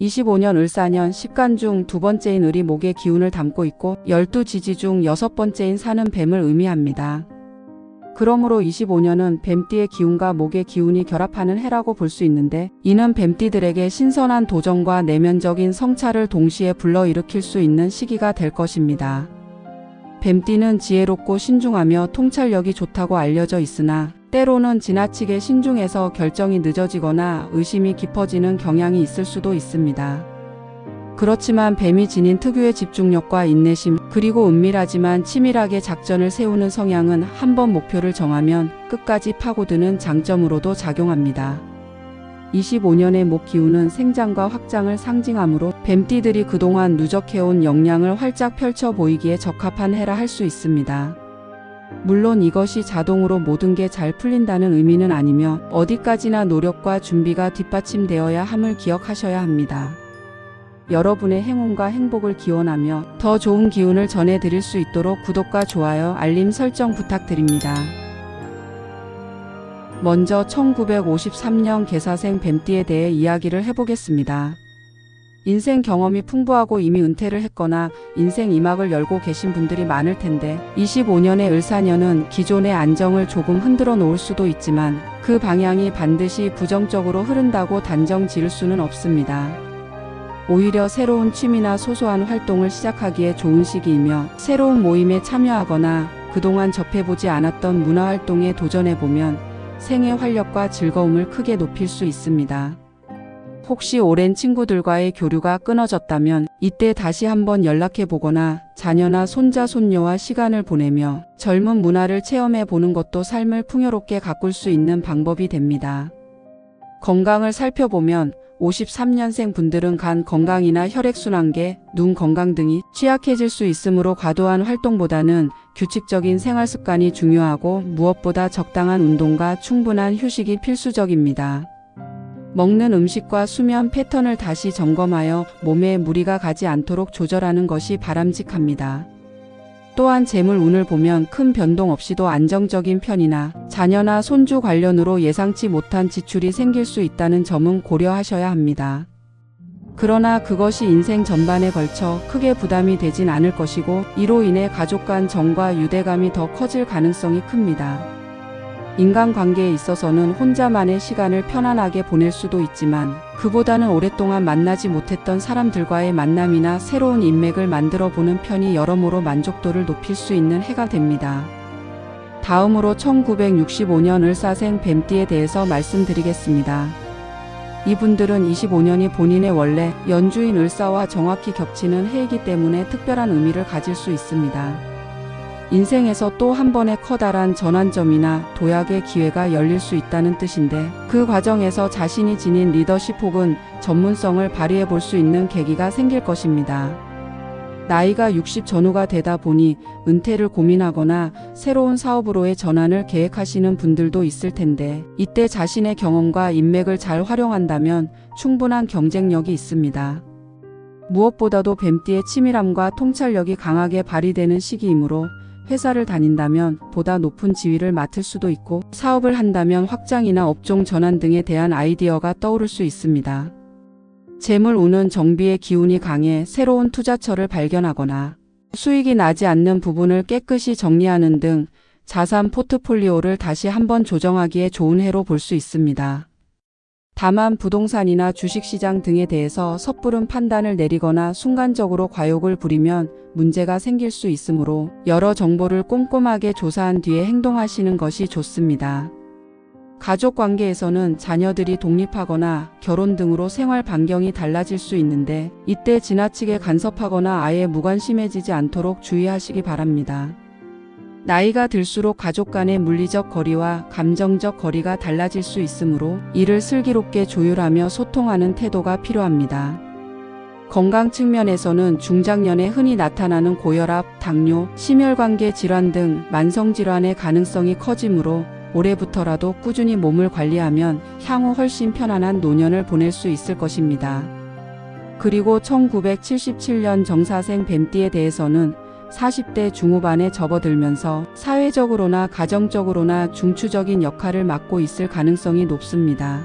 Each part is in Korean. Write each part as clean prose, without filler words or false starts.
25년 을사년 10간 중 두 번째인 을이 목의 기운을 담고 있고 12지지 중 여섯 번째인 사는 뱀을 의미합니다. 그러므로 25년은 뱀띠의 기운과 목의 기운이 결합하는 해라고 볼 수 있는데, 이는 뱀띠들에게 신선한 도전과 내면적인 성찰을 동시에 불러일으킬 수 있는 시기가 될 것입니다. 뱀띠는 지혜롭고 신중하며 통찰력이 좋다고 알려져 있으나 때로는 지나치게 신중해서 결정이 늦어지거나 의심이 깊어지는 경향이 있을 수도 있습니다. 그렇지만 뱀이 지닌 특유의 집중력과 인내심, 그리고 은밀하지만 치밀하게 작전을 세우는 성향은 한번 목표를 정하면 끝까지 파고드는 장점으로도 작용합니다. 25년의 목 기운은 생장과 확장을 상징하므로 뱀띠들이 그동안 누적해온 역량을 활짝 펼쳐 보이기에 적합한 해라 할 수 있습니다. 물론 이것이 자동으로 모든 게 잘 풀린다는 의미는 아니며 어디까지나 노력과 준비가 뒷받침되어야 함을 기억하셔야 합니다. 여러분의 행운과 행복을 기원하며 더 좋은 기운을 전해드릴 수 있도록 구독과 좋아요, 알림 설정 부탁드립니다. 먼저 1953년 개사생 뱀띠에 대해 이야기를 해보겠습니다. 인생 경험이 풍부하고 이미 은퇴를 했거나 인생 이막을 열고 계신 분들이 많을 텐데, 25년의 을사년은 기존의 안정을 조금 흔들어 놓을 수도 있지만 그 방향이 반드시 부정적으로 흐른다고 단정 지을 수는 없습니다. 오히려 새로운 취미나 소소한 활동을 시작하기에 좋은 시기이며, 새로운 모임에 참여하거나 그동안 접해보지 않았던 문화활동에 도전해보면 생의 활력과 즐거움을 크게 높일 수 있습니다. 혹시 오랜 친구들과의 교류가 끊어졌다면 이때 다시 한번 연락해보거나 자녀나 손자, 손녀와 시간을 보내며 젊은 문화를 체험해보는 것도 삶을 풍요롭게 가꿀 수 있는 방법이 됩니다. 건강을 살펴보면 53년생 분들은 간 건강이나 혈액순환계, 눈 건강 등이 취약해질 수 있으므로 과도한 활동보다는 규칙적인 생활습관이 중요하고 무엇보다 적당한 운동과 충분한 휴식이 필수적입니다. 먹는 음식과 수면 패턴을 다시 점검하여 몸에 무리가 가지 않도록 조절하는 것이 바람직합니다. 또한 재물 운을 보면 큰 변동 없이도 안정적인 편이나 자녀나 손주 관련으로 예상치 못한 지출이 생길 수 있다는 점은 고려하셔야 합니다. 그러나 그것이 인생 전반에 걸쳐 크게 부담이 되진 않을 것이고, 이로 인해 가족 간 정과 유대감이 더 커질 가능성이 큽니다. 인간관계에 있어서는 혼자만의 시간을 편안하게 보낼 수도 있지만 그보다는 오랫동안 만나지 못했던 사람들과의 만남이나 새로운 인맥을 만들어 보는 편이 여러모로 만족도를 높일 수 있는 해가 됩니다. 다음으로 1965년 을사생 뱀띠에 대해서 말씀드리겠습니다. 이분들은 25년이 본인의 원래 연주인 을사와 정확히 겹치는 해이기 때문에 특별한 의미를 가질 수 있습니다. 인생에서 또 한 번의 커다란 전환점이나 도약의 기회가 열릴 수 있다는 뜻인데, 그 과정에서 자신이 지닌 리더십 혹은 전문성을 발휘해 볼 수 있는 계기가 생길 것입니다. 나이가 60 전후가 되다 보니 은퇴를 고민하거나 새로운 사업으로의 전환을 계획하시는 분들도 있을 텐데, 이때 자신의 경험과 인맥을 잘 활용한다면 충분한 경쟁력이 있습니다. 무엇보다도 뱀띠의 치밀함과 통찰력이 강하게 발휘되는 시기이므로 회사를 다닌다면 보다 높은 지위를 맡을 수도 있고, 사업을 한다면 확장이나 업종 전환 등에 대한 아이디어가 떠오를 수 있습니다. 재물 운은 정비의 기운이 강해 새로운 투자처를 발견하거나 수익이 나지 않는 부분을 깨끗이 정리하는 등 자산 포트폴리오를 다시 한번 조정하기에 좋은 해로 볼 수 있습니다. 다만 부동산이나 주식시장 등에 대해서 섣부른 판단을 내리거나 순간적으로 과욕을 부리면 문제가 생길 수 있으므로 여러 정보를 꼼꼼하게 조사한 뒤에 행동하시는 것이 좋습니다. 가족 관계에서는 자녀들이 독립하거나 결혼 등으로 생활 반경이 달라질 수 있는데, 이때 지나치게 간섭하거나 아예 무관심해지지 않도록 주의하시기 바랍니다. 나이가 들수록 가족 간의 물리적 거리와 감정적 거리가 달라질 수 있으므로 이를 슬기롭게 조율하며 소통하는 태도가 필요합니다. 건강 측면에서는 중장년에 흔히 나타나는 고혈압, 당뇨, 심혈관계 질환 등 만성질환의 가능성이 커지므로 올해부터라도 꾸준히 몸을 관리하면 향후 훨씬 편안한 노년을 보낼 수 있을 것입니다. 그리고 1977년 정사생 뱀띠에 대해서는 40대 중후반에 접어들면서 사회적으로나 가정적으로나 중추적인 역할을 맡고 있을 가능성이 높습니다.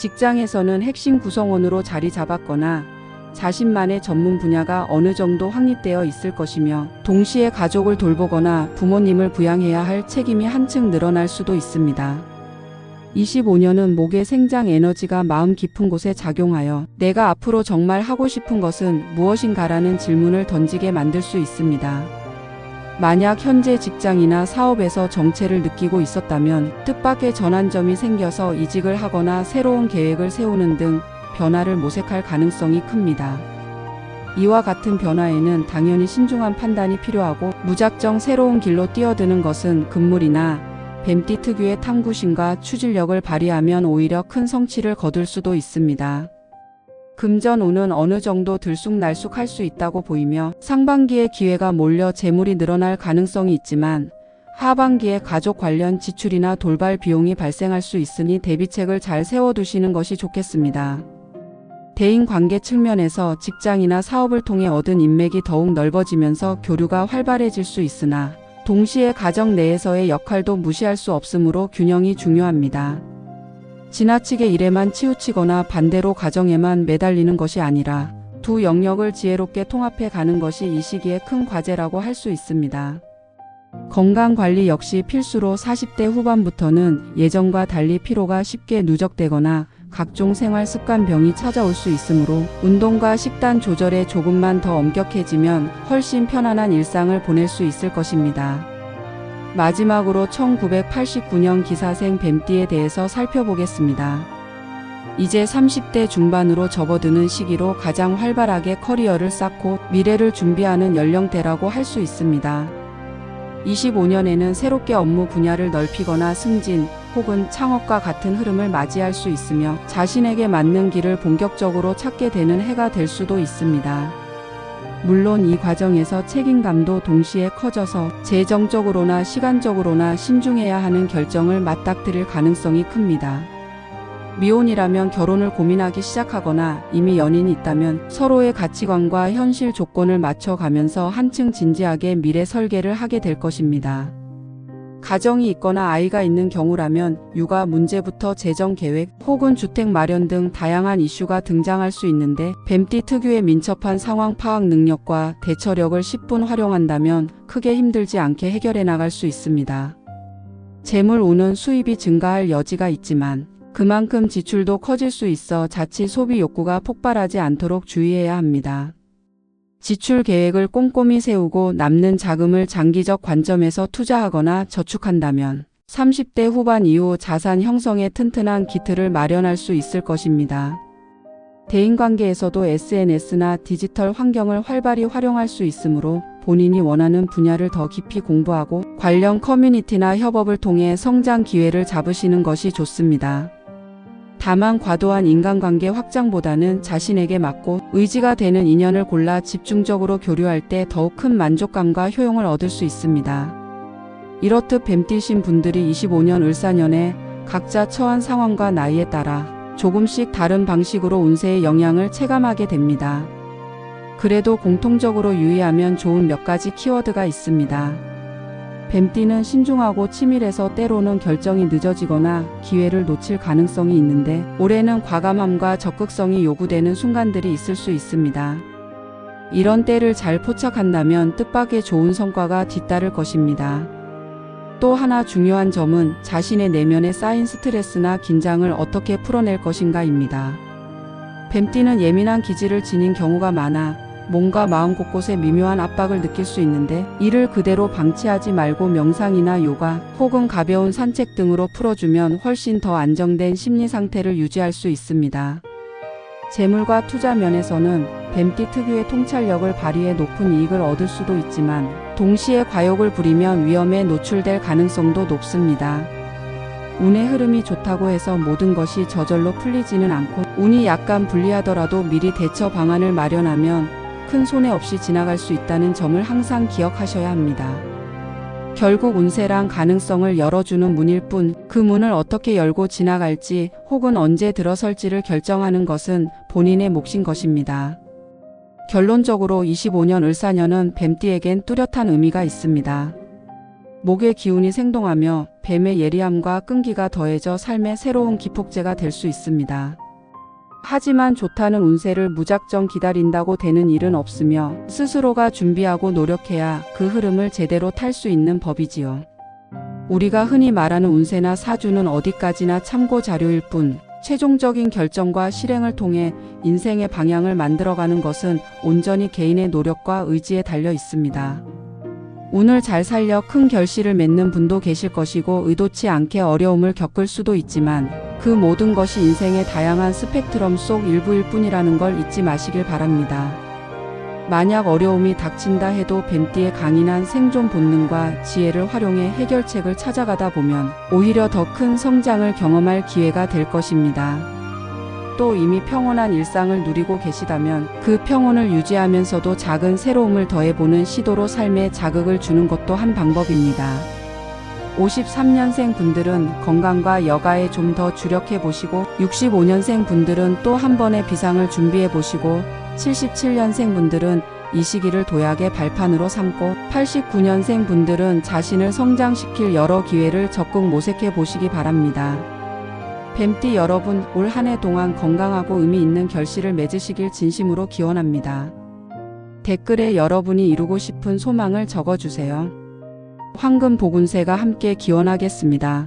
직장에서는 핵심 구성원으로 자리 잡았거나 자신만의 전문 분야가 어느 정도 확립되어 있을 것이며 동시에 가족을 돌보거나 부모님을 부양해야 할 책임이 한층 늘어날 수도 있습니다. 25년은 목의 생장 에너지가 마음 깊은 곳에 작용하여 내가 앞으로 정말 하고 싶은 것은 무엇인가라는 질문을 던지게 만들 수 있습니다. 만약 현재 직장이나 사업에서 정체를 느끼고 있었다면 뜻밖의 전환점이 생겨서 이직을 하거나 새로운 계획을 세우는 등 변화를 모색할 가능성이 큽니다. 이와 같은 변화에는 당연히 신중한 판단이 필요하고 무작정 새로운 길로 뛰어드는 것은 금물이나 뱀띠 특유의 탐구심과 추진력을 발휘하면 오히려 큰 성취를 거둘 수도 있습니다. 금전운은 어느 정도 들쑥날쑥할 수 있다고 보이며 상반기에 기회가 몰려 재물이 늘어날 가능성이 있지만 하반기에 가족 관련 지출이나 돌발 비용이 발생할 수 있으니 대비책을 잘 세워두시는 것이 좋겠습니다. 대인관계 측면에서 직장이나 사업을 통해 얻은 인맥이 더욱 넓어지면서 교류가 활발해질 수 있으나 동시에 가정 내에서의 역할도 무시할 수 없으므로 균형이 중요합니다. 지나치게 일에만 치우치거나 반대로 가정에만 매달리는 것이 아니라 두 영역을 지혜롭게 통합해 가는 것이 이 시기에 큰 과제라고 할 수 있습니다. 건강관리 역시 필수로 40대 후반부터는 예전과 달리 피로가 쉽게 누적되거나 각종 생활습관병이 찾아올 수 있으므로 운동과 식단 조절에 조금만 더 엄격해지면 훨씬 편안한 일상을 보낼 수 있을 것입니다. 마지막으로 1989년 기사생 뱀띠에 대해서 살펴보겠습니다. 이제 30대 중반으로 접어드는 시기로 가장 활발하게 커리어를 쌓고 미래를 준비하는 연령대라고 할 수 있습니다. 25년에는 새롭게 업무 분야를 넓히거나 승진 혹은 창업과 같은 흐름을 맞이할 수 있으며 자신에게 맞는 길을 본격적으로 찾게 되는 해가 될 수도 있습니다. 물론 이 과정에서 책임감도 동시에 커져서 재정적으로나 시간적으로나 신중해야 하는 결정을 맞닥뜨릴 가능성이 큽니다. 미혼이라면 결혼을 고민하기 시작하거나 이미 연인이 있다면 서로의 가치관과 현실 조건을 맞춰가면서 한층 진지하게 미래 설계를 하게 될 것입니다. 가정이 있거나 아이가 있는 경우라면 육아 문제부터 재정 계획 혹은 주택 마련 등 다양한 이슈가 등장할 수 있는데 뱀띠 특유의 민첩한 상황 파악 능력과 대처력을 10분 활용한다면 크게 힘들지 않게 해결해 나갈 수 있습니다. 재물 운은 수입이 증가할 여지가 있지만 그만큼 지출도 커질 수 있어 자칫 소비 욕구가 폭발하지 않도록 주의해야 합니다. 지출 계획을 꼼꼼히 세우고 남는 자금을 장기적 관점에서 투자하거나 저축한다면 30대 후반 이후 자산 형성에 튼튼한 기틀을 마련할 수 있을 것입니다. 대인관계에서도 SNS나 디지털 환경을 활발히 활용할 수 있으므로 본인이 원하는 분야를 더 깊이 공부하고 관련 커뮤니티나 협업을 통해 성장 기회를 잡으시는 것이 좋습니다. 다만 과도한 인간관계 확장보다는 자신에게 맞고 의지가 되는 인연을 골라 집중적으로 교류할 때 더욱 큰 만족감과 효용을 얻을 수 있습니다. 이렇듯 뱀띠신 분들이 25년 을사년에 각자 처한 상황과 나이에 따라 조금씩 다른 방식으로 운세의 영향을 체감하게 됩니다. 그래도 공통적으로 유의하면 좋은 몇 가지 키워드가 있습니다. 뱀띠는 신중하고 치밀해서 때로는 결정이 늦어지거나 기회를 놓칠 가능성이 있는데 올해는 과감함과 적극성이 요구되는 순간들이 있을 수 있습니다. 이런 때를 잘 포착한다면 뜻밖의 좋은 성과가 뒤따를 것입니다. 또 하나 중요한 점은 자신의 내면에 쌓인 스트레스나 긴장을 어떻게 풀어낼 것인가입니다. 뱀띠는 예민한 기질을 지닌 경우가 많아 몸과 마음 곳곳에 미묘한 압박을 느낄 수 있는데 이를 그대로 방치하지 말고 명상이나 요가 혹은 가벼운 산책 등으로 풀어주면 훨씬 더 안정된 심리 상태를 유지할 수 있습니다. 재물과 투자 면에서는 뱀띠 특유의 통찰력을 발휘해 높은 이익을 얻을 수도 있지만 동시에 과욕을 부리면 위험에 노출될 가능성도 높습니다. 운의 흐름이 좋다고 해서 모든 것이 저절로 풀리지는 않고 운이 약간 불리하더라도 미리 대처 방안을 마련하면 큰 손해 없이 지나갈 수 있다는 점을 항상 기억하셔야 합니다. 결국 운세란 가능성을 열어주는 문일 뿐 그 문을 어떻게 열고 지나갈지 혹은 언제 들어설지를 결정하는 것은 본인의 몫인 것입니다. 결론적으로 25년 을사년은 뱀띠에겐 뚜렷한 의미가 있습니다. 목의 기운이 생동하며 뱀의 예리함과 끈기가 더해져 삶의 새로운 기폭제가 될 수 있습니다. 하지만 좋다는 운세를 무작정 기다린다고 되는 일은 없으며 스스로가 준비하고 노력해야 그 흐름을 제대로 탈 수 있는 법이지요. 우리가 흔히 말하는 운세나 사주는 어디까지나 참고 자료일 뿐 최종적인 결정과 실행을 통해 인생의 방향을 만들어가는 것은 온전히 개인의 노력과 의지에 달려 있습니다. 운을 잘 살려 큰 결실을 맺는 분도 계실 것이고 의도치 않게 어려움을 겪을 수도 있지만 그 모든 것이 인생의 다양한 스펙트럼 속 일부일 뿐이라는 걸 잊지 마시길 바랍니다. 만약 어려움이 닥친다 해도 뱀띠의 강인한 생존 본능과 지혜를 활용해 해결책을 찾아가다 보면 오히려 더 큰 성장을 경험할 기회가 될 것입니다. 또 이미 평온한 일상을 누리고 계시다면 그 평온을 유지하면서도 작은 새로움을 더해보는 시도로 삶에 자극을 주는 것도 한 방법입니다. 53년생 분들은 건강과 여가에 좀 더 주력해 보시고 65년생 분들은 또 한 번의 비상을 준비해 보시고 77년생 분들은 이 시기를 도약의 발판으로 삼고 89년생 분들은 자신을 성장시킬 여러 기회를 적극 모색해 보시기 바랍니다. 뱀띠 여러분, 올 한 해 동안 건강하고 의미 있는 결실을 맺으시길 진심으로 기원합니다. 댓글에 여러분이 이루고 싶은 소망을 적어주세요. 황금 복운세가 함께 기원하겠습니다.